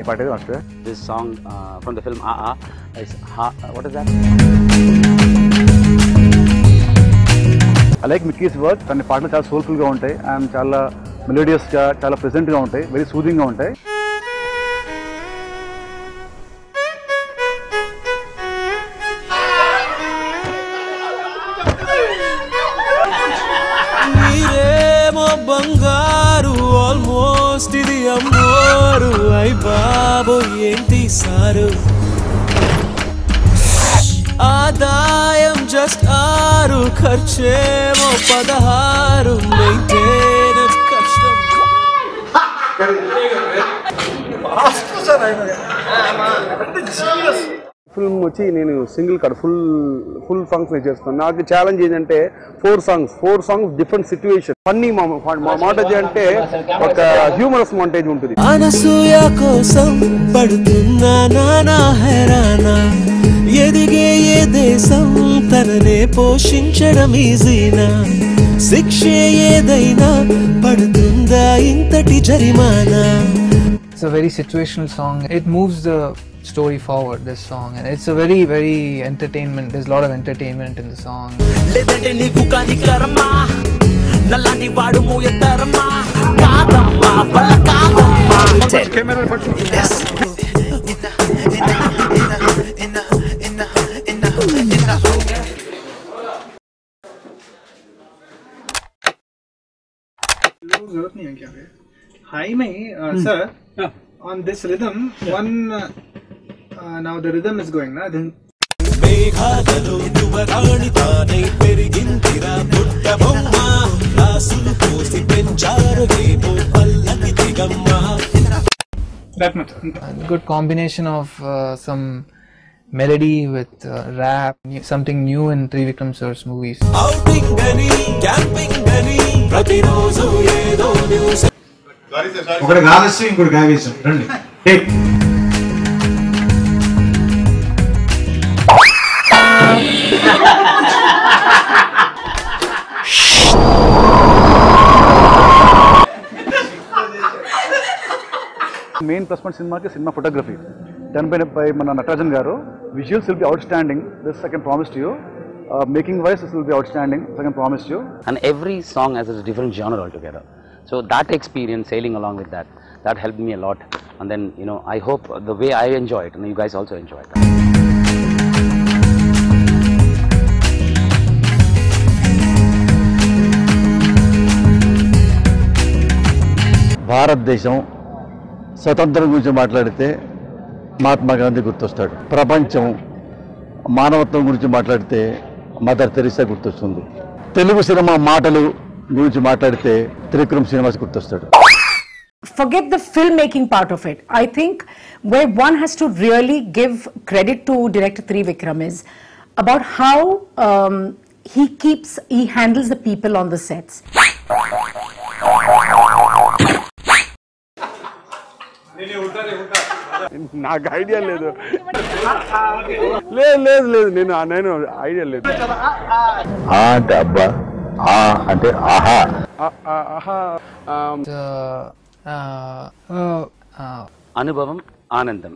పాటేది first. This song from the film Aa is what is that? I like Mickey's work. తన పాటలు చాలా సోల్ఫుల్గా ఉంటాయి and చాలా మెలోడియస్గా, చాలా ప్రెజెంట్గా ఉంటాయి, వెరీ సూదింగ్గా ఉంటాయి. బంగారు ఆల్మోస్ట్ ఇది అమ్మోరు అయ్ బాబో ఏంటి సారు ఆదాయం జస్ట్ 6 ఖర్చేమో 16 మెయింటెనెన్స్ కష్టం ఫిల్మ్ వచ్చి నేను సింగిల్ కార్డ్ ఫుల్ సాంగ్స్ నేను చేస్తాను. నాకు ఛాలెంజ్ ఏంటంటే 4 songs different situation. Funny montage అంటే ఒక హ్యూమరస్ మాంటేజ్ ఉంటుంది. అనసూయ కోసం పడుతున్నా నానా హైరానా ఎదిగే ఏ దేశం తననే పోషించడం ఈజీనా శిక్షే ఏదైనా పడుతుందా ఇంతటి జరిమానా. It's a very situational song. It moves the story forward, this song, and it's a very, very entertainment. There's a lot of entertainment in the song. లేదంటే నీకు కాని కర్మ నల్లాని వాడు మోయతరమా కాదమ్మా వల్ల కాదమ్మా కెమెరా పట్టు जरूरत नहीं है क्या हाई में sir on this rhythm one now the rhythm is going na then మేఘాలలో యువరాణి తానై పెరిగిందిరా పుట్టబొమ్మ రాసులు పోసి పెంచారు ఏమో పల్లకి దిగమ్మ. that much Good combination of some melody with rap, something new in Trivikram sir's movies. outing gani camping gani ప్రతిరోజు ఏదో న్యూస్. ఒకటి గాలిస్తే ఇంకోటి గావేశాం రండి take main plus point cinema photography done by మన నటరాజన్ గారు. Visuals will be out standing, this I can promise to you. Making wise, this will be outstanding, so I can promise you. And every song has a different genre altogether. So that experience, sailing along with that helped me a lot. And then, I hope the way I enjoy it, and you guys also enjoy it. భారతదేశం స్వతంత్రం గురించి మాట్లాడితే మహాత్మా గాంధీ గుర్తొస్తాడు. ప్రపంచం మానవత్వం గురించి మాట్లాడితే mother Teresa గుర్తొస్తుంది. Telugu cinema మాటలు గురించి మాట్లాడితే త్రివిక్రమ్ శ్రీనివాస్ గుర్తొస్తాడు. Forget the filmmaking part of it. I think where one has to really give credit to director Trivikram is about how he handles the people on the sets. నాకు idea లేదు లేదు లేదు నేను ఐడియా లేదు. అంటే అబ్బా, అంటే ఆహా. అనుభవం ఆనందం.